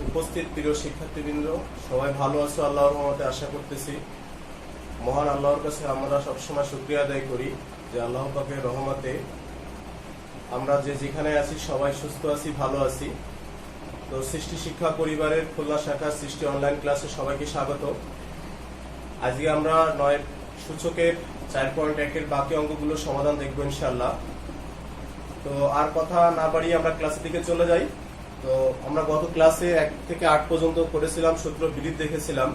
উপস্থিত প্রিয় শিক্ষার্থীবৃন্দ, সবাই ভালো আছো আল্লাহর রহমতে আশা করতেছি। মহান আল্লাহর কাছে আমরা সবসময় শুকরিয়া আদায় করি যে আল্লাহ পাকের রহমতে আমরা যেখানে আছি সবাই সুস্থ আছি, ভালো আছি। তো সৃষ্টি শিক্ষা পরিবারের খুলনা শাখা সৃষ্টি অনলাইন ক্লাসে সবাইকে স্বাগত। আজকে আমরা 9 সূচকের 4.1 এর বাকি অঙ্কগুলো সমাধান দেখবো ইনশাআল্লাহ। তো আর কথা না বাড়িয়ে আমরা ক্লাসের দিকে চলে যাই। তো আমরা গত ক্লাসে 1 থেকে 8 পর্যন্ত করেছিলাম, সূত্র বিলিত দেখেছিলাম,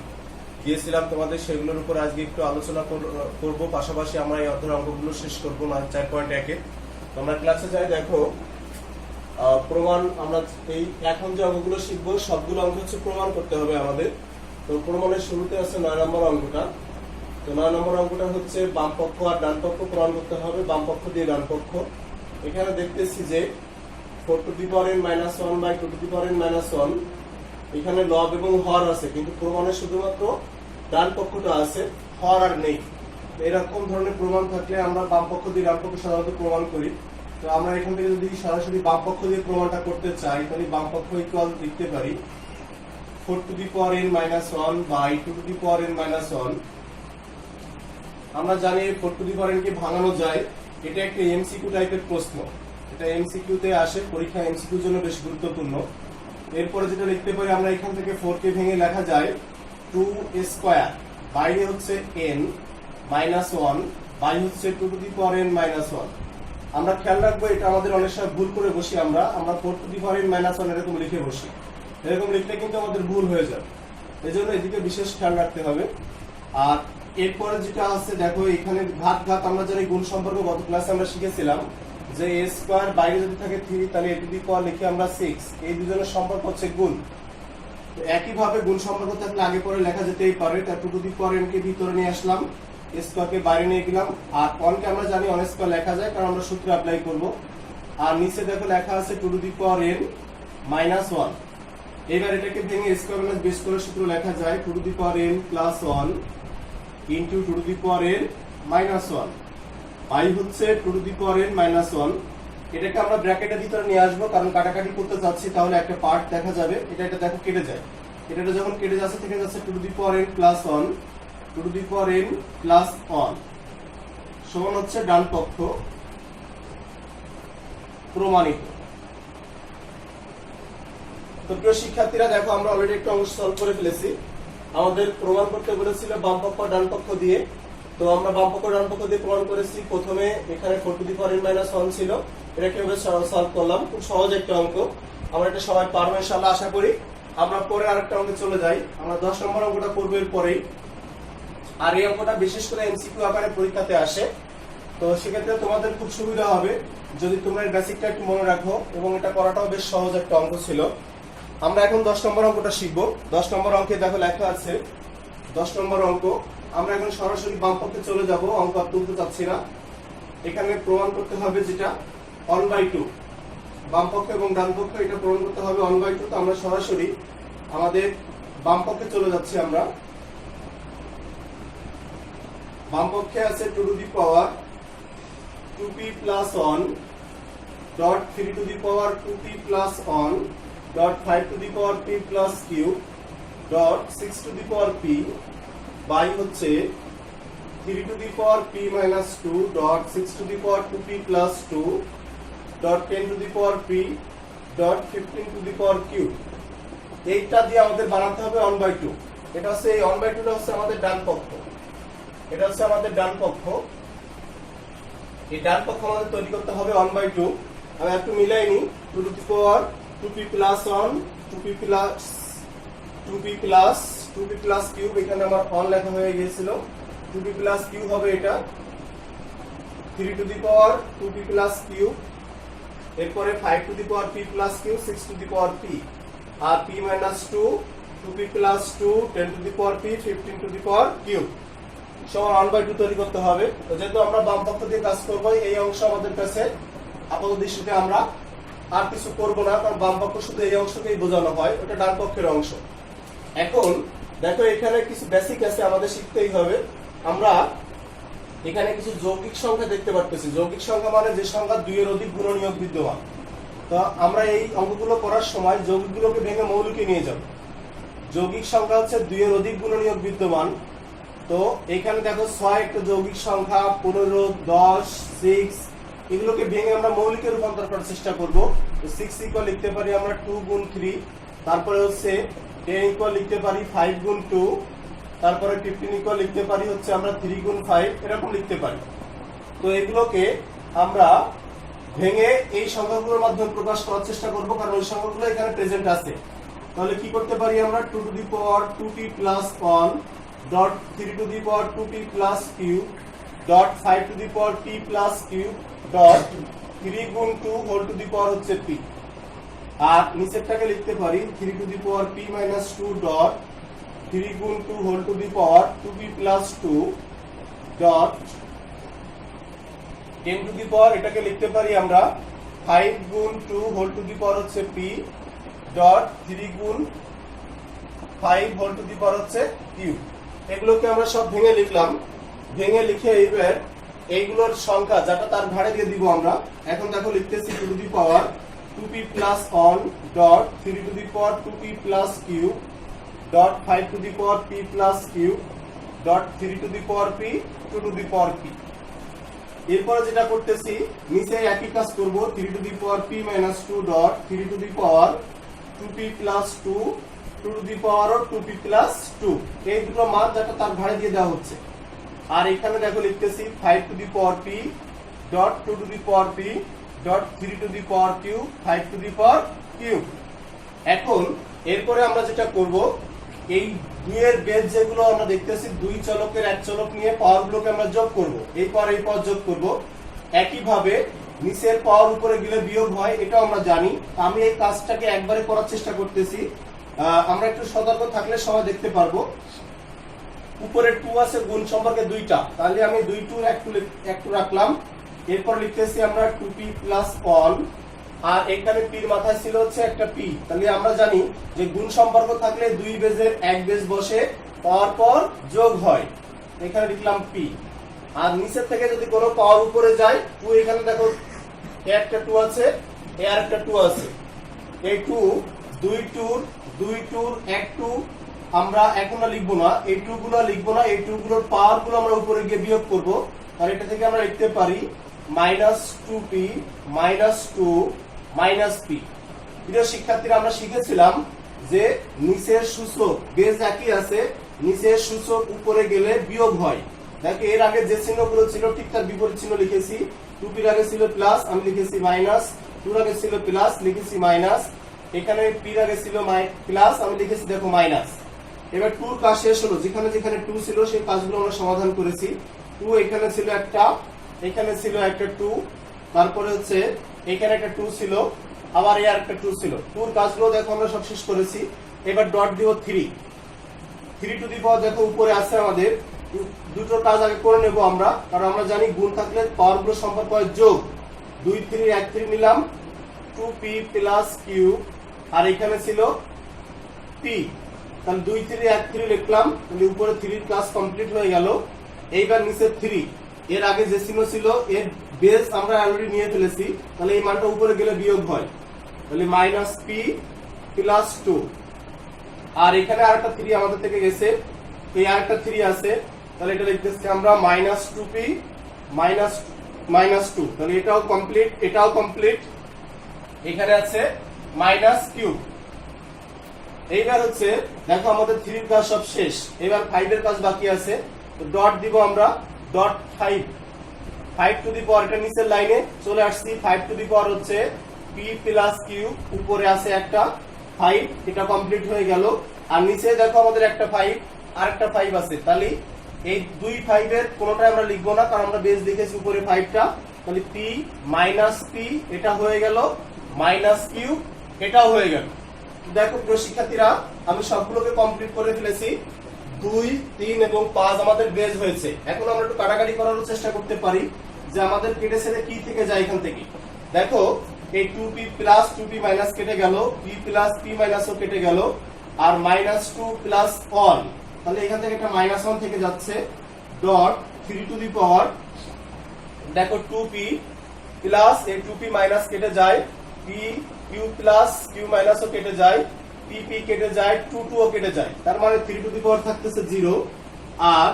দিয়েছিলাম তোমাদের। সেগুলোর উপর আজকে একটু আলোচনা করব, পাশাপাশি আমরা এই অধ্যায়ের অঙ্কগুলো শেষ করবো 4.1 এ। তো আমরা ক্লাসে যাই। দেখো প্রমাণ, আমরা এই এখন যে অঙ্কগুলো শিখবো সবগুলো অঙ্ক হচ্ছে প্রমাণ করতে হবে আমাদের। তো প্রমাণের শুরুতে আছে 9 নম্বর অঙ্কটা। তো 9 নম্বর অঙ্কটা হচ্ছে বাম পক্ষ আর ডান পক্ষ প্রমাণ করতে হবে, বাম পক্ষ দিয়ে ডান পক্ষ। এখানে দেখতেছি যে 4 to the power n minus 1 by 2 to the power n minus 1, এখানে লব এবং হর আছে, কিন্তু প্রমাণে শুধুমাত্র ডান পক্ষটা আছে, হর আর নেই। এরকম ধরনের প্রমাণ থাকলে আমরা বাম পক্ষ দিয়ে ডান পক্ষ সাধারণত প্রমাণ করি। তো আমরা এখান থেকে যদি সরাসরি বাম পক্ষ দিয়ে প্রমাণটা করতে চাই, তাহলে বাম পক্ষ ইকুয়াল লিখতে পারি 4 to the power n minus 1 by 2 to the power n minus 1। আমরা জানি 4 to the power n কে ভাঙানো যায়। এটা একটা এমসিকিউ টাইপের প্রশ্ন, এটা এমসিকিউ তে আসে, পরীক্ষা এমসিকিউ জন্য বেশ গুরুত্বপূর্ণ। এরপরে যেটা লিখতে পারি আমরা এখান থেকে 4 কে ভেঙে লেখা যায় 2 স্কয়ার, বাইরে হচ্ছে n minus 1, বাই হচ্ছে 2 to the power n minus 1। আমরা খেয়াল রাখবো, এটা আমাদের অনেক সময় ভুল করে বসি, আমরা 4 to the power n minus 1 এরকম লিখে বসি। এরকম লিখলে কিন্তু আমাদের ভুল হয়ে যাবে, এজন্য এদিকে বিশেষ খেয়াল রাখতে হবে। আর এরপরে যেটা আছে দেখো, এখানে ঘাত ঘাত আমরা জানি গুণ সম্পর্ক গত ক্লাসে আমরা শিখেছিলাম যে a স্কয়ার বাইরে যদি থাকে 3, তাহলে a টু দি পাওয়ার লিখে আমরা 6, এই দুজনের সম্পর্ক হচ্ছে গুণ। তো একই ভাবে গুণ সম্পর্ক থাকলে আগে পরে লেখা যেতেই পারে। তার 2 to the power n কে ভিতরে নিয়ে আসলাম, a স্কয়ার কে বাইরে নিয়ে গেলাম, আর 1 কে আমরা জানি 1 স্কয়ার লেখা যায়, কারণ আমরা সূত্র অ্যাপ্লাই করব। আর নিচে দেখো লেখা আছে 2 to the power n minus 1। এবার এটাকে ভেঙে স্কয়ার মাইনাস বেস করে সূত্র লেখা যায় 2 to the power n plus 1 into 2 to the power n minus 1, by হচ্ছে 2 to the power n minus 1। এটাকে আমরা ব্র্যাকেটের ভিতরে নিয়ে আসবো, কারণ কাটাকাটি করতে যাচ্ছি, তাহলে একটা পার্ট দেখা যাবে। এটা দেখো কেটে যায়, এটা যখন কেটে যাচ্ছে থেকে যাচ্ছে 2 to the power n plus 1, 2 to the power n plus 1 সমান হচ্ছে ডান পক্ষ প্রমাণিত। তো প্রিয় শিক্ষার্থীরা দেখো, আমরা অলরেডি একটা অংশ সলভ করে ফেলেছি। আমাদের প্রমাণ করতে বলেছিল বাম পক্ষ ডান পক্ষ দিয়ে। তো আমরা বাম পক্ষ ডান পক্ষ দিয়ে প্রমাণ করেছি। প্রথমে এখানে 4 to the power n minus 1 ছিল, এটা কিভাবে সলভ করলাম, খুব সহজ একটা অঙ্ক। আমরা এটা সবাই পারবো ইনশাআল্লাহ আশা করি। আমরা পরে আরেকটা অঙ্কে চলে যাই, আমরা 10 নম্বর অঙ্কটা করব এরপরেই। আর এই অঙ্কটা বিশেষ করে এমসিকিউ আকারে পরীক্ষাতে আসে। তো সেক্ষেত্রে তোমাদের খুব সুবিধা হবে যদি তোমরা এই বেসিকটা একটু মনে রাখো, এবং এটা করাটাও বেশ সহজ একটা অঙ্ক ছিল। আমরা এখন 10 নম্বর অঙ্কটা শিখবো। 10 নম্বর অঙ্কে দেখো লেখা আছে 10 নম্বর অঙ্ক। আমরা এখন সরাসরি বাম পক্ষে চলে যাব, অঙ্ক আর তুলতে চাচ্ছি না। এখানে প্রমাণ করতে হবে যেটা 1/2, বাম পক্ষ এবং ডান পক্ষ, এটা প্রমাণ করতে হবে 1/2। তো আমরা সরাসরি আমাদের বাম পক্ষে চলে যাচ্ছি। আমরা বাম পক্ষে আছে 2 to the power 2p plus 1 dot 3 to the power 2p plus 1 dot 5 to the power p plus q dot 6 to the power p by হচ্ছে 3 to the power p minus 2 dot 6 to the power 2p plus 2 dot 10 to the power p dot 15 to the power q। এইটা দিয়ে আমাদের বানাতে হবে 1/2। এটা হচ্ছে এই 1/2 টা হচ্ছে আমাদের ডান পক্ষ, এটা হচ্ছে আমাদের ডান পক্ষ। এই ডান পক্ষ আমাদের তৈরি করতে হবে 1/2। আমি একটু মিলাই নি, 2 to the power 2p plus 1 2p plus cube, এখানে আমার 1 লেখা হয়ে গিয়েছিল, 2p plus কিউব হবে এটা 3 to the power 2p plus cube. এরপরে 5 to the power p plus cube 6 to the power p, আর p minus 2 2p plus 2 10 to the power p 15 to the power cube সমান 1/2 তৈরি করতে হবে। তো যেহেতু আমরা বাম পক্ষ দিয়ে কাজ করব, এই অংশ আমাদের কাছে আপাতত দৃষ্টিতে আমরা আর কিছু করব না, কারণ বাম পক্ষ শুধু এই অংশকেই বোঝানো হয়, ওটা ডান পক্ষের অংশ। এখন দেখো এখানে কিছু বেসিক আছে, আমাদের শিখতেই হবে। আমরা এখানে কিছু যৌগিক সংখ্যা দেখতে পাচ্ছি। যৌগিক সংখ্যা মানে যে সংখ্যা 2 এর অধিক গুণনীয়ক বিদ্যমান। তো আমরা এই অঙ্কগুলো করার সময় যৌগিকগুলোকে ভেঙে মৌলিকে নিয়ে যাব। যৌগিক সংখ্যা হচ্ছে 2 এর অধিক গুণনীয়ক বিদ্যমান। তো এখানে দেখো 6 একটা যৌগিক সংখ্যা, 15, 10, 6 এগুলোকে ভেঙে আমরা মৌলিকে রূপান্তর করার চেষ্টা করব। তো 6 ইকুয়াল লিখতে পারি আমরা 2 গুণ 3, তারপরে হচ্ছে 10 ইকুয়াল লিখতে পারি 5 গুণ 2, তারপরে 15 ইকুয়াল লিখতে পারি হচ্ছে আমরা 3 গুণ 5, এরকম লিখতে পারি। তো এগুলোকে আমরা ভেঙে এই সংখ্যাগুলোর মাধ্যমে প্রকাশ করার চেষ্টা করব, কারণ ওই সংখ্যাগুলো এখানে প্রেজেন্ট আছে। তাহলে কি করতে পারি আমরা 2 to the power 2p plus 1 dot 3 to the power 2p plus cube dot 5 two the power p plus cube dot 3 গুণ 2 হোল টু দি পাওয়ার হচ্ছে p। আর নিচেরটাকে লিখতে পারি 3 to the power p minus 2 dot 3 গুণ 2 whole to the power 2p plus 2 dot 10 to the power, এটাকে লিখতে পারি আমরা 5 গুণ 2 হোল টু দি পাওয়ার হচ্ছে p ডট 3 গুণ 5 হোল টু দি পাওয়ার হচ্ছে কিউব। এগুলোকে আমরা সব ভেঙে লিখলাম। ভেঙে লিখে এইবার এইগুলোর সংখ্যা যেটা তার ঘাড়ে দিয়ে দিব আমরা। এখন দেখো লিখতেছি 2 to the power 2p plus 1 dot 3 to the power 2p plus cube dot 5 two the power p plus cube dot 3 to the power p 2 to the power p। এরপরে যেটা করতেছি নিচে একই কাজ করব 3 to the power p minus 2 dot 3 to the power 2p plus 2 2 to the power 2p plus 2, এই দুটো মান যেটা তার ঘাড়ে দিয়ে দেওয়া হচ্ছে। আর এখানে দেখো লিখতেছি 5 two the power p dot 2 to the power p dot 3 to the power q 5 two the power cube. এখন এরপরে আমরা যেটা করব এই 2 এর বেজ যেগুলো আমরা দেখতেছি 2 চলকের এক চলক নিয়ে পাওয়ারগুলোকে আমরা যোগ করব, এই পাওয়ার যোগ করব। একইভাবে নিচের পাওয়ার উপরে গেলে বিয়োগ হয়, এটাও আমরা জানি। আমি এই কাজটাকে একবারে করার চেষ্টা করতেছি, আমরা একটু সতর্ক থাকলে সবাই দেখতে পারবো। উপরে 2 আছে গুণ সম্পর্কে 2টা, তাহলে আমি 2 টু একটু রাখলাম। এরপর লিখতেছি আমরা 2p প্লাস 1, আর এখানে p এর মাথায় ছিল হচ্ছে একটা p। তাহলে আমরা জানি যে গুণ সম্পর্ক থাকলে 2 বেজের এক বেজ বসে পাওয়ার পর যোগ হয়, এখানে লিখলাম p। আর নিচের থেকে যদি কোনো পাওয়ার উপরে যায় 2, এখানে দেখো একটা 2 আছে, এ আর একটা 2 আছে। এই 2 টুর এক 2 আমরা এখন লিখবো না, এই 2 গুলো লিখবো না, এই 2 গুলোর পাওয়ার গুলো আমরা উপরে গিয়ে বিয়োগ করব। আর এটা থেকে আমরা লিখতে পারি minus 2p minus 2 minus p। প্রিয় শিক্ষার্থীরা, আমরা শিখেছিলাম যে নিচের সূচক বেজ একই আছে, নিচের সূচক উপরে গেলে বিয়োগ হয়। দেখো এর আগে যে চিহ্নগুলো ছিল ঠিক তার বিপরীত চিহ্ন লিখেছি। 2p এর আগে ছিল প্লাস, আমি লিখেছি মাইনাস। 2 এর আগে ছিল প্লাস, লিখেছি মাইনাস। এখানে p এর আগে ছিল প্লাস, আমি লিখেছি দেখো মাইনাস। এবার 2 কাজ শেষ হলো, যেখানে যেখানে 2 ছিল সেই কাজগুলো আমরা সমাধান করেছি। 2 এখানে ছিল একটা, এখানে ছিল একটা 2, তারপরে হচ্ছে এখানে একটা 2 ছিল, আবার এই আরেকটা 2 ছিল। 2 এর কাজগুলো দেখো আমরা সব শেষ করেছি। এবার ডট দিব 3 টু দি পাওয়ার, দেখো উপরে আছে আমাদের। দুটো কাজ আগে করে নেব আমরা, কারণ আমরা জানি গুণ থাকলে পাওয়ারগুলো সম্পর্ক হয় যোগ। 2 3 1 3 নিলাম 2p প্লাস কিউব, আর এখানে ছিল p। তাহলে 2 3 1 3 লিখলাম, তাহলে উপরে 3 ক্লাস কমপ্লিট হয়ে গেল। এইবার নিচে 3, এর আগে যে চিহ্ন ছিল এর বেস আমরা অলরেডি নিয়ে ফেলেছি, তাহলে এই মানটা উপরে গেলে বিয়োগ হয়, তাহলে মাইনাস p প্লাস 2। আর এখানে আরেকটা 3 আমাদের থেকে গেছে, এই আরেকটা 3 আছে, তাহলে এটা লিখতেছি আমরা মাইনাস 2p মাইনাস 2। তাহলে এটাও কমপ্লিট, এটাও কমপ্লিট। এখানে আছে মাইনাস কিউব। এইবার হচ্ছে দেখো আমাদের 3 এর কাজ সব শেষ, এবার 5 এর কাজ বাকি আছে। তো ডট দিব আমরা, ডট 5 টু দি পাওয়ার, এটা নিচের লাইনে চলে আসছি। 5 টু দি পাওয়ার হচ্ছে p প্লাস কিউব, উপরে আছে একটা 5, এটা কমপ্লিট হয়ে গেল। আর নিচে দেখো আমাদের একটা 5 আর একটা 5 আছে, তাহলে এই 2 5 এর কোনোটাই আমরা লিখবো না, কারণ আমরা বেস লিখেছি উপরে 5টা। তাহলে p মাইনাস p, এটা হয়ে গেল মাইনাস কিউব, এটাও হয়ে গেল। দেখো প্রিয় শিক্ষার্থীরা, আমি সবগুলোকে কমপ্লিট করে ফেলেছি। 2 3 এবং 5 আমাদের বেজ হয়েছে। এখন আমরা একটু কাটাকাটি করার চেষ্টা করতে পারি যে আমাদের কেটে ছেড়ে কি থেকে যায়। এখান থেকে দেখো এই 2p প্লাস 2p মাইনাস কেটে গেল, p প্লাস p মাইনাসও কেটে গেল, আর মাইনাস 2 প্লাস 1, তাহলে এখান থেকে একটা মাইনাস 1 থেকে যাচ্ছে। ডট 3 টু দি পাওয়ার, দেখো 2p প্লাস এই 2p মাইনাস কেটে যায়, পি কিউ প্লাস কিউ মাইনাসও কেটে যায়, পি পি কেটে যায়, 2 2 ও কেটে যায়, তার মানে 3 টু দি পাওয়ার থাকতেছে 0 আর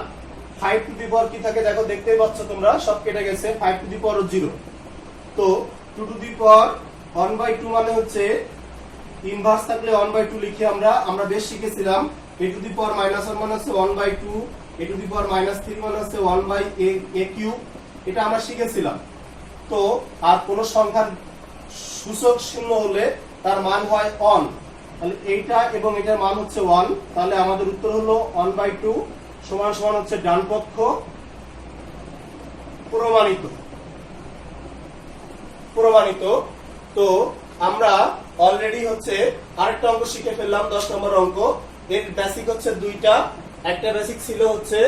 5 টু দি পাওয়ার কি থাকে দেখো, দেখতেই পাচ্ছ তোমরা, সব কেটে গেছে, 5 টু দি পাওয়ার 0। তো 2 টু দি পাওয়ার 1/2 মানে হচ্ছে ইনভার্স থাকলে 1/2 লিখি আমরা বেশ শিখেছিলাম a টু দি পাওয়ার -1 মানে হচ্ছে 1/2, a টু দি পাওয়ার -3 মানে হচ্ছে 1/a কিউব, এটা আমরা শিখেছিলাম। তো আর কোন সংখ্যার সূচক শূন্য হলে তার মান হয় 1, তাহলে এইটা এবং এটার মান হচ্ছে 1, তাহলে আমাদের উত্তর হলো 1/2 সমান সমান হচ্ছে ডান পক্ষ প্রমাণিত। তো আমরা অলরেডি হচ্ছে আরেকটা অঙ্ক শিখে ফেললাম, 10 নম্বর অঙ্ক। এর বেসিক হচ্ছে দুইটা। একটা বেসিক ছিল হচ্ছে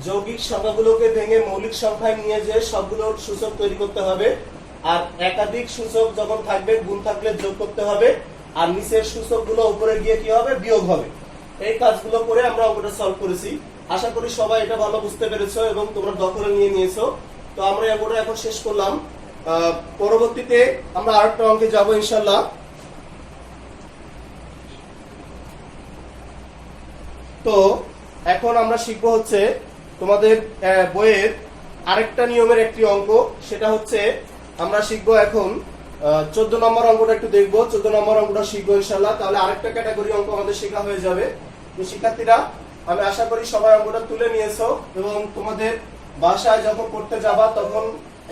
যৌগিক সংখ্যাগুলোকে ভেঙে মৌলিক সংখ্যায় নিয়ে যে সবগুলোর সূচক তৈরি করতে হবে, আর একাধিক সূচক যখন থাকবে গুণ থাকলে যোগ করতে হবে, আর নিচের সূচকগুলো উপরে গিয়ে কি হবে, বিয়োগ হবে। এই কাজগুলো করে আমরা অঙ্কটা সলভ করেছি। আশা করি সবাই এটা ভালো বুঝতে পেরেছো এবং তোমরা দখলে নিয়ে নিয়েছো। তো আমরা অঙ্কটা এখন শেষ করলাম। পরবর্তীতে আমরা আরেকটা অঙ্কে যাবো ইনশাল্লাহ। তো এখন আমরা শিখবো হচ্ছে তোমাদের বইয়ের আরেকটা নিয়মের একটি অঙ্ক, সেটা হচ্ছে আমরা শিখবো এখন 14 নম্বর অঙ্কটা একটু দেখবো। 14 নম্বর অঙ্কটা শিখবো ইনশাল্লাহ, তাহলে আরেকটা ক্যাটাগরি অঙ্ক আমাদের শেখা হয়ে যাবে। তো শিক্ষার্থীরা, আমি আশা করি সবাই অঙ্কটা তুলে নিয়েছো এবং তোমাদের বাসায় যখন পড়তে যাবা তখন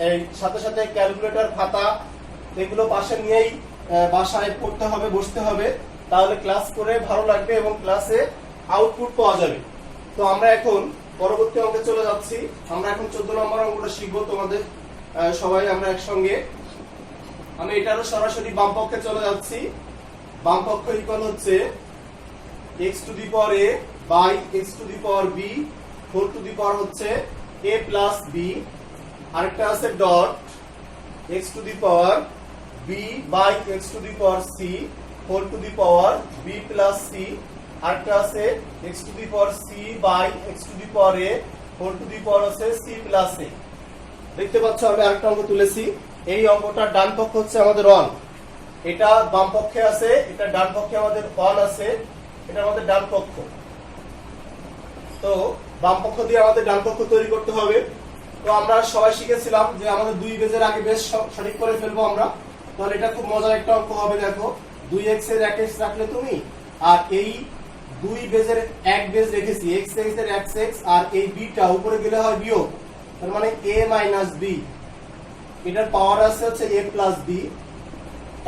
এই সাথে সাথে ক্যালকুলেটর, খাতা এগুলো পাশে নিয়েই বাসায় পড়তে হবে, বসতে হবে, তাহলে ক্লাস করে ভালো লাগবে এবং ক্লাসে আউটপুট পাওয়া যাবে। তো আমরা এখন পরবর্তী অঙ্কে চলে যাচ্ছি। আমরা এখন 14 নম্বর অঙ্কটা শিখবো তোমাদের সবাই আমরা একসঙ্গে। আমি এটারও সরাসরি বাম পক্ষে চলে যাচ্ছি। বাম পক্ষ ইকুয়াল হচ্ছে x to the power a by x to the power b whole to the power হচ্ছে a প্লাস b, আরেকটা আছে dot x to the power b by x to the power c whole to the power b plus c, আরেকটা আছে x to the power c by x to the power a whole to the power আছে c plus a। দেখতে পাচ্ছ আমি আরেকটা অঙ্ক তুলেছি। এই অঙ্কটার ডান পক্ষ হচ্ছে আমাদের 1, এটা বাম পক্ষে আছে, এটা ডান পক্ষে আমাদের 1 আছে, এটা আমাদের ডান পক্ষ। তো বাম পক্ষ দিয়ে আমাদের ডান পক্ষ তৈরি করতে হবে। তো আমরা সবাই শিখেছিলাম যে আমাদের 2 বেজের আগে বেশ সঠিক করে ফেলবো আমরা, তাহলে এটা খুব মজার একটা অঙ্ক হবে। দেখো 2x এর 1x রাখলে তুমি, আর এই 2 বেজের 1 বেজ রেখেছি, x এর xx, আর এই b টা উপরে গেলে হয় বিয়োগ, তার মানে a মাইনাস b, এটার পাওয়ার আছে হচ্ছে a প্লাস b।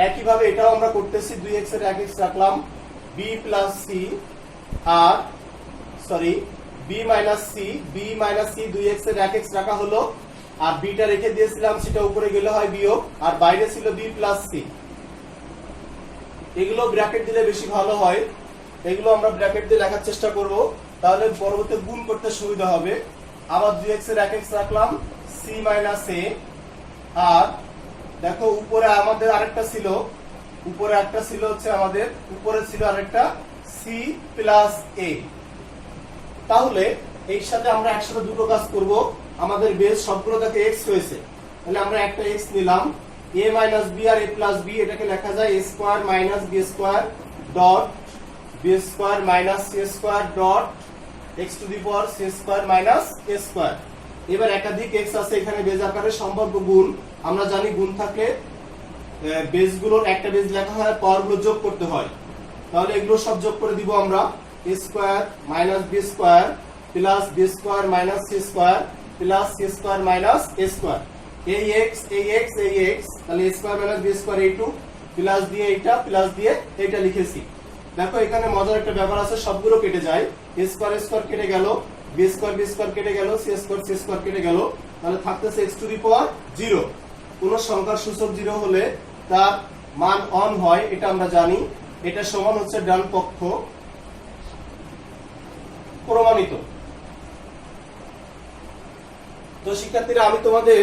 একইভাবে এটাও আমরা করতেছি, 2x এর 1x রাখলাম, b প্লাস c, আর sorry b minus c, 2x এর 1x রাখা হলো, আর b টা রেখে দিয়েছিলাম, সেটা উপরে গেলে হয় বিয়োগ, আর বাইরে ছিল b প্লাস c। এগুলো ব্র্যাকেট দিলে বেশি ভালো হয়, এগুলো আমরা ব্র্যাকেট দিয়ে লেখার চেষ্টা করব, তাহলে পরবর্তী গুণ করতে সুবিধা হবে। আবার 2x এর 1x রাখলাম, c মাইনাস a, আর দেখো উপরে আমাদের আরেকটা ছিল, উপরে একটা ছিল হচ্ছে আমাদের, উপরে ছিল আরেকটা c প্লাস a। তাহলে এর সাথে আমরা একসাথে দুটো কাজ করব। আমাদের বেস সবগুলো দেখে x হয়েছে, তাহলে আমরা একটা x নিলাম, a মাইনাস b আর a প্লাস b, এটাকে লেখা যায় a square minus b square dot b square minus c square dot x to the power c square minus a square. এবার একাধিক x আছে, এখানে বেজ আকারে সম্পর্ক গুণ, আমরা জানি গুণ থাকলে বেজগুলোর একটা বেজ লেখা হয়, পাওয়ারগুলো যোগ করতে হয়, তাহলে এগুলো সব যোগ করে দিব আমরা, a square minus b square plus b square minus c square plus c square minus a square. এই x এই x এই x, তাহলে a square minus b square a2 plus দিয়ে এইটা প্লাস দিয়ে এইটা লিখেছি। দেখো এখানে মজার একটা ব্যাপার আছে, সবগুলো কেটে যায়, a স্কয়ার কেটে গেল, b স্কয়ার কেটে গেল, c স্কয়ার কেটে গেল, তাহলে থাকতেছে x টু দি পাওয়ার 0। কোন সংখ্যার সূচক 0 হলে তার মান 1 হয়, এটা আমরা জানি। এটা সমান হচ্ছে ডান পক্ষ প্রমাণিত। তো শিক্ষার্থীরা, আমি তোমাদের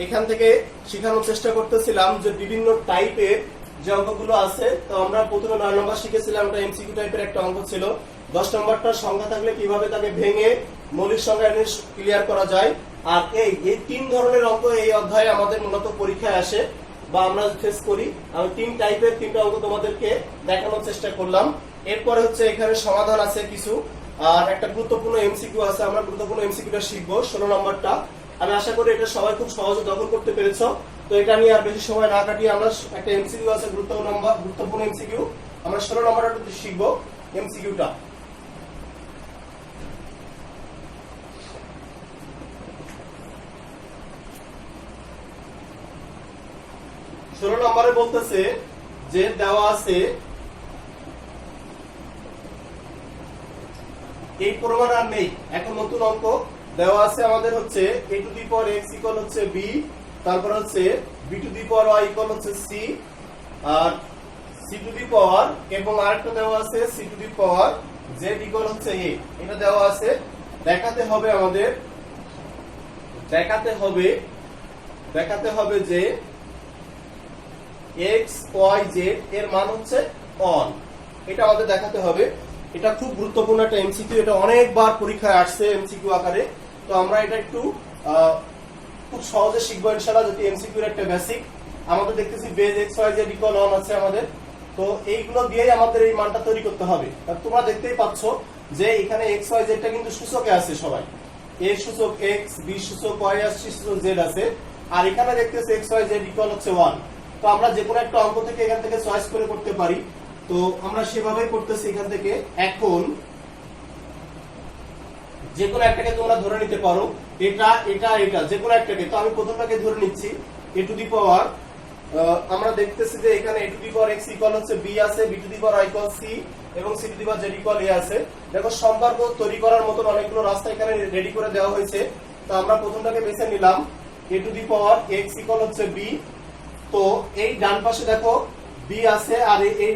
এখান থেকে শেখানোর চেষ্টা করতেছিলাম যে বিভিন্ন টাইপের যে অঙ্কগুলো আছে। তো আমরা প্রথমে 9 নম্বর শিখেছিলাম, এটা এমসিকিউ টাইপের একটা অঙ্ক ছিল। 10 নম্বরটা সংখ্যা থাকলে কিভাবে তাকে ভেঙে মৌলিক সংখ্যা এনে ক্লিয়ার করা যায়। আর এই 3 ধরনের অঙ্ক এই অধ্যায়ে আমাদের মূলত পরীক্ষায় আসে। বা আমরা ফেস করি। আমি 3 টাইপের 3টা অঙ্ক তোমাদেরকে দেখানোর চেষ্টা করলাম। এরপরে হচ্ছে এখানে সমাধান আছে কিছু, আর একটা গুরুত্বপূর্ণ এমসিকিউ আছে। আমরা গুরুত্বপূর্ণ এমসিকিউটা শিখবো 16 নম্বরটা। আমি আশা করি এটা সবাই খুব সহজে দখল করতে পেরেছো। তো এটা নিয়ে আর বেশি সময় না কাটিয়ে আমরা একটা এমসিকিউ আছে গুরুত্বপূর্ণ এমসিকিউ, আমরা 16 নম্বরটা শিখবো এমসিকিউটা। 16 নম্বরে বলতেছে যে দেওয়া আছে এই পরিমাণ আর নেই, এখন নতুন অঙ্ক দেওয়া আছে আমাদের হচ্ছে a to the power x equal হচ্ছে b, তারপর হচ্ছে b to the power y equal হচ্ছে c, আর c টু দি পাওয়ার এবং আরেকটা দেওয়া আছে c to the power z equal হচ্ছে a। এটা দেওয়া আছে। দেখাতে হবে আমাদের, দেখাতে হবে যে x y z এর মান হচ্ছে অন। এটা আমাদের দেখাতে হবে। এটা খুব গুরুত্বপূর্ণ একটা এমসিকিউ, এটা অনেকবার পরীক্ষায় আসছে এমসিকিউ আকারে। তো আমরা এটা একটু খুব সহজে শিখবো ইনশাআল্লাহ, যদি এমসিকিউ এর একটা বেসিক। আমাদের দেখতেছি base x y z equal on আছে আমাদের, তো এইগুলো দিয়েই আমাদের এই মানটা তৈরি করতে হবে। আর তোমরা দেখতেই পাচ্ছ যে এখানে x y z টা কিন্তু সূচকে আছে সবাই, a সূচক x, b সূচক y আর c সূচক z আছে। আর এখানে দেখতেছি x y z ইকুয়াল হচ্ছে 1। তো আমরা যে কোনো একটা অঙ্ক থেকে এখান থেকে চয়েস করে করতে পারি, তো আমরা সেভাবেই করতেছি এখান থেকে। এখন যে কোনো একটাকে তোমরা ধরে নিতে পারো, এটা এটা এটা যে কোনো একটাকে। তো আমি প্রথমটাকে ধরে নিচ্ছি a টু দি পাওয়ার, আমরা দেখতেছি যে এখানে a to the power x equal হচ্ছে b আছে, b to the power y equal c এবং c to the power z equal a আছে। দেখো সম্পর্ক তৈরি করার মতন অনেকগুলো রাস্তা এখানে রেডি করে দেওয়া হয়েছে। তো আমরা প্রথমটাকে বেছে নিলাম a to the power x equal হচ্ছে b। তো এই ডান পাশে দেখো b আছে আর এই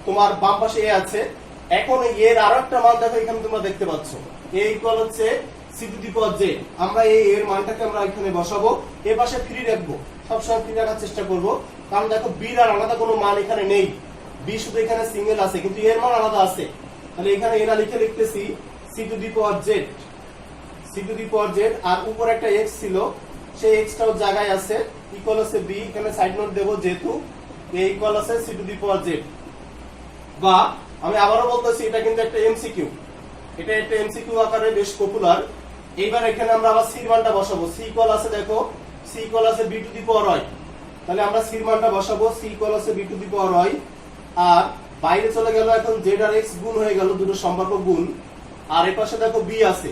তোমার বাম পাশে a আছে। এখন এর আরো একটা মান দেখো এখানে তোমরা দেখতে পাচ্ছ, a ইকুয়াল হচ্ছে c to the power z। আমরা এই এর মানটাকে আমরা এখানে বসাবো, এই পাশে ফ্রি রাখবো, সবসময় ফ্রি রাখার চেষ্টা করব। কারণ দেখো b এর আলাদা কোনো মান এখানে নেই, b শুধু এখানে সিঙ্গেল আছে, কিন্তু এর মান আলাদা আছে। তাহলে এখানে এরা লিখতেছি c to the power z, c to the power z। আর উপরে একটা x ছিল, সেই x টাও জায়গায় আছে, ইকুয়াল আছে b। এখানে সাইড নোট দেব যেহেতু a ইকুয়াল আছে c to the power z। বা আমি আবারও বলতেছি এটা কিন্তু একটা এমসিকিউ, এটা একটা এমসিকিউ আকারে বেশ পপুলার। এইবার এখানে আমরা আবার c এর মানটা বসাবো, c ইকুয়াল আছে দেখো c ইকুয়াল আছে b to the power y। তাহলে আমরা c এর মানটা বসাবো, c ইকুয়াল আছে b to the power y। আর বাইরে চলে গেল এখন z আর x গুণ হয়ে গেল, দুটো সম্পর্ক গুণ। আর এই পাশে দেখো b আছে।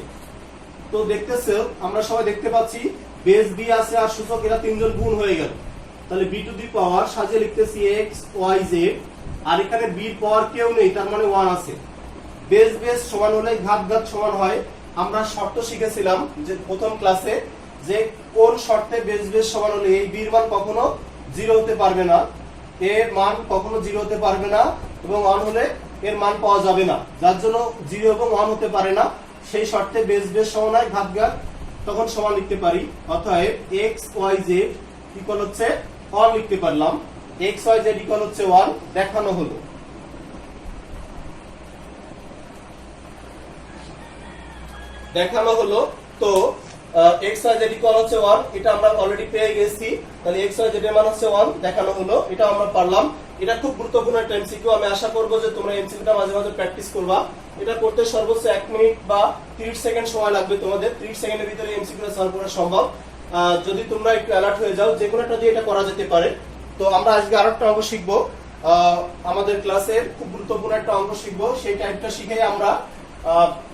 তো দেখতেছো আমরা সবাই দেখতে পাচ্ছি বেস b আছে আর সূচক, এরা তিনজন গুণ হয়ে গেল। তাহলে b টু দি পাওয়ার সাজিয়ে লিখতেছি x y z, আর এখানে b এর পাওয়ার কেউ নেই, তার মানে 1 আছে। বেস বেস সমান হলে ঘাত ঘাত সমান হয়। আমরা শর্ত শিখেছিলাম যে প্রথম ক্লাসে, যে কোন শর্তে বেস বেস সমান হলে এই b এর মান কখনো 0 হতে পারবে না, এর মান কখনো 0 হতে পারবে না, এবং 1 হলে এর মান পাওয়া যাবে না। যার জন্য 0 এবং 1 হতে পারে না, সেই শর্তে বেস বেস সমান হয়, ঘাত ঘাত তখন সমান লিখতে পারি। অতএব x y z ইকুয়াল হচ্ছে 1 লিখতে পারলাম, x y z ইকুয়াল হচ্ছে 1 দেখানো হলো। তো x y z ইকুয়াল হচ্ছে 1, এটা আমরা অলরেডি পেয়ে গেছি। তাহলে x y z এর মান হচ্ছে 1 দেখানো হলো, এটা আমরা পারলাম। এটা খুব গুরুত্বপূর্ণ একটা এমসিকিউ। আমি আশা করব যে তোমরা এমসিকিউটা মাঝে মাঝে প্র্যাকটিস করবা। এটা করতে সর্বোচ্চ 1 মিনিট বা 30 সেকেন্ড সময় লাগবে তোমাদের। 30 সেকেন্ডের ভিতরে এমসিকিউটা সলভ করা সম্ভব যদি তোমরা একটু অ্যালার্ট হয়ে যাও। যে কোনো একটা দিয়ে এটা করা যেতে পারে। তো আমরা আজকে আরেকটা অঙ্ক শিখবো, আমাদের ক্লাসের খুব গুরুত্বপূর্ণ একটা অঙ্ক শিখবো। সেই টাইপটা শিখে আমরা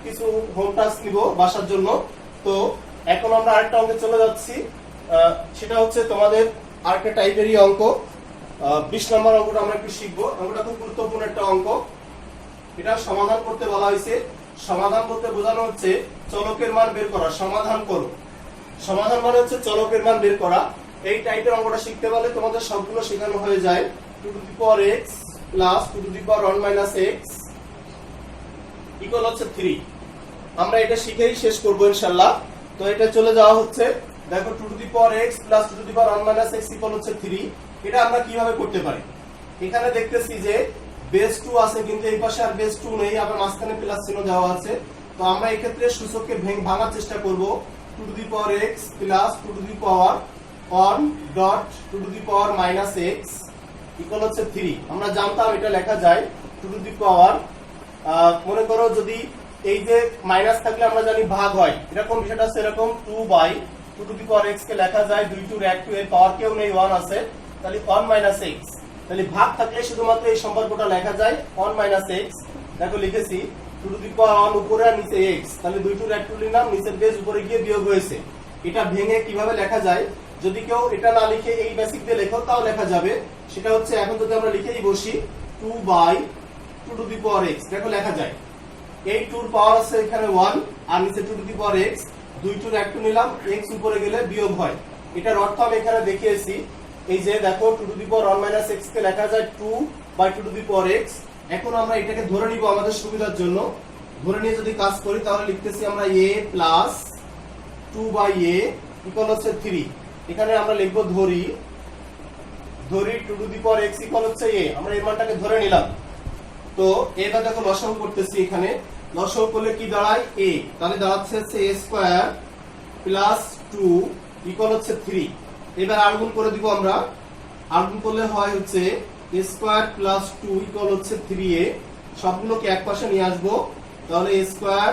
কিছু হোম টাস্ক নিব বাসার জন্য। তো এখন আমরা আরেকটা অঙ্কে চলে যাচ্ছি, সেটা হচ্ছে তোমাদের আরেকটা টাইপেরই অঙ্ক। 20 নম্বর অঙ্কটা আমরা একটু শিখবো। অঙ্কটা খুব গুরুত্বপূর্ণ একটা অঙ্ক। এটা সমাধান করতে বলা হয়েছে। সমাধান করতে বোঝানো হচ্ছে চলকের মান বের করা। সমাধান করো, সমাধান মানে হচ্ছে চলকের মান বের করা। এই টাইপের অঙ্কটা শিখতে পারলে তোমাদের সবগুলো শেখানো হয়ে যায়। 2 to the power x plus 2 to the power 1 minus x equal হচ্ছে 3। আমরা এটা শিখেই শেষ করবো ইনশাআল্লাহ। তো এটা চলে যাওয়া হচ্ছে, দেখো 2 to the power x plus 2 to the power 1 minus x equal হচ্ছে 3। এটা আমরা কিভাবে করতে পারি? এখানে দেখতেছি যে বেস 2 আছে, কিন্তু এই পাশে আর বেস 2 নেই, আবার মাঝখানে প্লাস চিহ্ন দেওয়া আছে। তো আমরা এই ক্ষেত্রে সূচককে ভাঙার চেষ্টা করব। 2 to the power x plus 2 to the power 1 dot two to the power minus x equal হচ্ছে 3। আমরা জানতাম এটা লেখা যায় টু টু দি পাওয়ার, মনে করো যদি এই যে মাইনাস থাকলে আমরা জানি ভাগ হয়, এরকম বিষয়টা হচ্ছে এরকম 2 by two to the power x কে লেখা যায় 2 টু র্যাক 2 এর পাওয়ার কেউ নেই 1 আছে, তাহলে 1 মাইনাস এক্স। তাহলে ভাগ থাকলে শুধুমাত্র এই সম্পর্কটা লেখা যায় 1 মাইনাস এক্স। দেখো লিখেছি টু টু দি পাওয়ার 1 উপরে আর নিচে এক্স, তাহলে 2 টু র্যাক 2 নিলাম, নিচের বেস উপরে গিয়ে বিয়োগ হয়েছে। এটা ভেঙে কিভাবে লেখা যায়, যদি কেউ এটা না লিখে এই বেসিক দিয়ে লেখো তাও লেখা যাবে। সেটা হচ্ছে এখন যদি আমরা লিখেই বসি 2 by two to the power x, দেখো লেখা যায় এই 2 এর পাওয়ার আছে এখানে 1 আর নিচে two to the power x, 2 টু র্যাক 2 নিলাম, এক্স উপরে গেলে বিয়োগ হয়। এটার অর্থ আমি এখানে দেখিয়েছি, এই যে দেখো two to the power 1 minus x কে লেখা যায় 2 by two to the power x. এখন আমরা এটাকে ধরে নিব আমাদের সুবিধার জন্য, ধরে নিয়ে যদি কাজ করি তাহলে লিখতেছি আমরা a plus 2 by a equal হচ্ছে 3। এখানে আমরা লিখবো ধরি two to the power x equal হচ্ছে a, আমরা এর মানটাকে ধরে নিলাম। তো এটা দেখো লসাগু করতেছি, এখানে লসাগু করলে কি দাঁড়ায় a, তাহলে দাঁড়াচ্ছে হচ্ছে a স্কয়ার প্লাস 2 ইকুয়াল হচ্ছে 3। এবার আরগুণ করে দিব আমরা, আরগুণ করলে হয় হচ্ছে a স্কয়ার প্লাস 2 ইকুয়াল হচ্ছে 3a, সবগুলোকে এক পাশে নিয়ে আসবো, তাহলে a square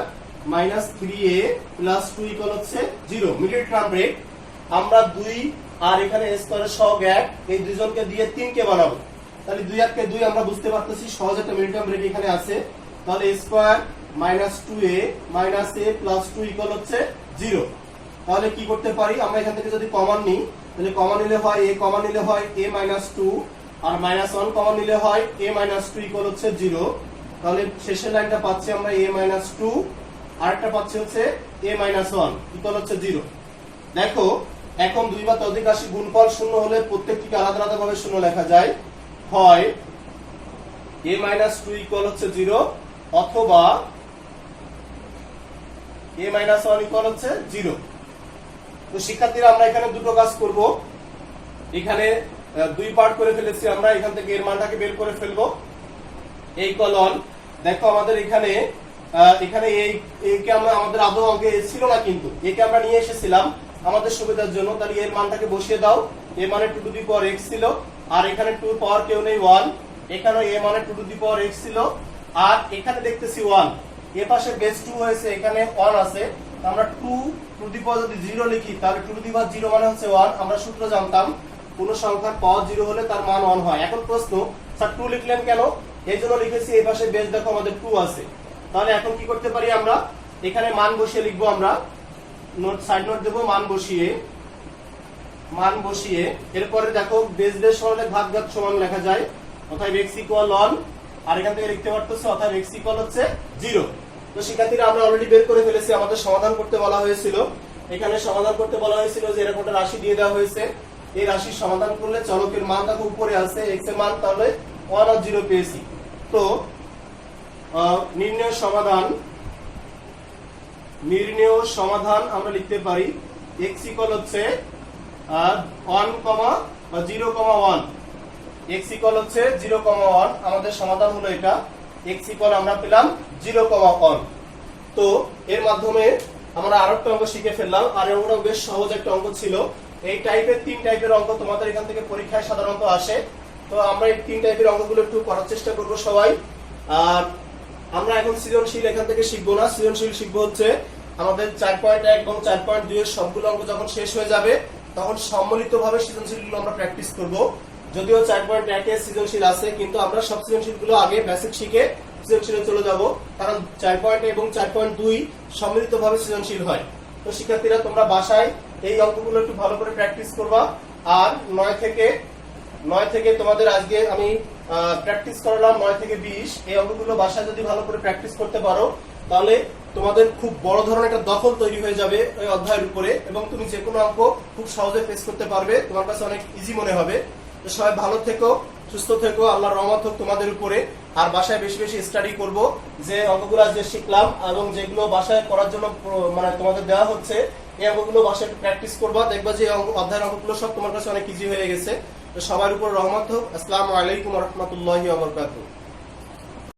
minus 3a plus 2 equal হচ্ছে 0। মিডল টার্ম ব্রেক আমরা 2 আর এখানে a স্কয়ারের সহগ 1, এই দুইজনকে দিয়ে 3 কে বানাবো, তাহলে 2 আর কে 2 আমরা বুঝতে পারতেছি সহজ একটা মিডল টার্ম ব্রেক এখানে আছে। তাহলে a square minus 2a minus a plus 2 equal হচ্ছে 0। তাহলে কি করতে পারি আমরা এখান থেকে যদি কমন নিই, তাহলে কমন নিলে হয় a, কমন নিলে হয় a মাইনাস 2 আর মাইনাস 1 কমন নিলে হয় a মাইনাস 2 ইকুয়াল হচ্ছে 0। তাহলে শেষের লাইনটা পাচ্ছি আমরা a মাইনাস 2 আর একটা পাচ্ছি হচ্ছে a মাইনাস 1 ইকুয়াল হচ্ছে 0। দেখো এখন দুই বা ততোধিক রাশি গুণফল শূন্য হলে প্রত্যেকটিকে আলাদা আলাদা ভাবে শূন্য লেখা যায়, হয় a মাইনাস 2 ইকুয়াল হচ্ছে 0 অথবা a মাইনাস 1 ইকুয়াল হচ্ছে 0। তো শিক্ষার্থীরা আমরা এখানে দুটো কাজ করব, এখানে 2 পার্ট করে ফেলেছি আমরা, এখান থেকে এর মানটাকে বের করে ফেলবো। এই কলন দেখো আমাদের এখানে একে আমরা আমাদের আদৌ অঙ্কে ছিল না, কিন্তু একে আমরা নিয়ে এসেছিলাম আমাদের সুবিধার জন্য, তাহলে এর মানটাকে বসিয়ে দাও। এ মানে two to the power x ছিল, আর এখানে 2 পাওয়ার কেউ নেই 1, এখানে এ মানে two to the power x ছিল, আর এখানে দেখতেছি 1, এ পাশে বেস 2 হয়েছে, এখানে 1 আছে, আমরা 2 টু দি পাওয়ার যদি 0 লিখি তাহলে টু টু দি পাওয়ার 0 মানে হচ্ছে 1। আমরা সূত্র জানতাম কোন সংখ্যার পাওয়ার 0 হলে তার মান 1 হয়। এখন প্রশ্ন, স্যার 2 লিখলেন কেন? এই জন্য লিখেছি এই পাশে বেস দেখো আমাদের 2 আছে। তাহলে এখন কি করতে পারি আমরা, এখানে মান বসিয়ে লিখবো, আমরা নোট সাইড নোট দেবো, মান বসিয়ে এরপরে দেখো বেস বেস সরলে ঘাত ঘাত সমান লেখা যায়, অতএব x ইকুয়াল 1, আর এখান থেকে লিখতে পারতেছি অতএব x ইকুয়াল হচ্ছে 0। তো শিক্ষার্থীরা আমরা অলরেডি বের করে ফেলেছি, আমাদের সমাধান করতে বলা হয়েছিল, এখানে সমাধান করতে বলা হয়েছিল যে এরকম একটা রাশি দিয়ে দেওয়া হয়েছে, এই রাশির সমাধান করলে চলকের মান দেখো উপরে আছে x এর মান, তাহলে 1 আর 0 পেয়েছি। তো নির্ণয় সমাধান আমরা লিখতে পারি x ইকুয়াল হচ্ছে 1, 0,1, x ইকুয়াল হচ্ছে 0,1, আমাদের সমাধান হলো এটা, x ইকুয়াল আমরা পেলাম 0,1। তো এর মাধ্যমে আমরা আরেকটা অঙ্ক শিখে ফেললাম, আর অঙ্কটা বেশ সহজ একটা অঙ্ক ছিল। এই টাইপের 3 টাইপের অঙ্ক তোমাদের এখান থেকে পরীক্ষায় সাধারণত আসে, তো আমরা এই 3 টাইপের অঙ্কগুলো একটু করার চেষ্টা করব সবাই। আর আমরা এখন সৃজনশীল এখান থেকে শিখবো না, সৃজনশীল শিখবো হচ্ছে আমাদের 4.1 এবং 4.2 এর সবগুলো অঙ্ক যখন শেষ হয়ে যাবে তখন সম্মিলিতভাবে সৃজনশীলগুলো আমরা প্র্যাকটিস করব। যদিও 4.1 এর সৃজনশীল আছে, কিন্তু আমরা সব সৃজনশীলগুলো আগে বেসিক শিখে সৃজনশীলে চলে যাব, কারণ 4.1 এবং 4.2 সম্মিলিতভাবে সৃজনশীল হয়। তো শিক্ষার্থীরা তোমরা বাসায় এই অঙ্কগুলো একটু ভালো করে প্র্যাকটিস করবা, আর 9 থেকে তোমাদের আজকে আমি প্র্যাকটিস করালাম 9 থেকে 20, এই অঙ্কগুলো বাসায় যদি ভালো করে প্র্যাকটিস করতে পারো তাহলে তোমাদের খুব বড় ধরনের একটা দখল তৈরি হয়ে যাবে ওই অধ্যায়ের উপরে, এবং তুমি যে কোনো অঙ্ক খুব সহজে ফেস করতে পারবে, তোমার কাছে অনেক ইজি মনে হবে। তো সবাই ভালো থেকো, সুস্থ থেকো, আল্লাহর রহমত হোক তোমাদের উপরে। আর বাসায় বেশি বেশি স্টাডি করব, যে অঙ্কগুলো আজকে শিখলাম এবং যেগুলো বাসায় করার জন্য মানে তোমাদের দেওয়া হচ্ছে, এই অঙ্কগুলো বাসায় একটু প্র্যাকটিস করবা, দেখবা যে অধ্যায়ের অঙ্কগুলো সব তোমার কাছে অনেক ইজি হয়ে গেছে। তো সবার উপর রহমত হোক। আসসালামু আলাইকুম ওয়া রাহমাতুল্লাহি ওয়া বারাকাতুহু।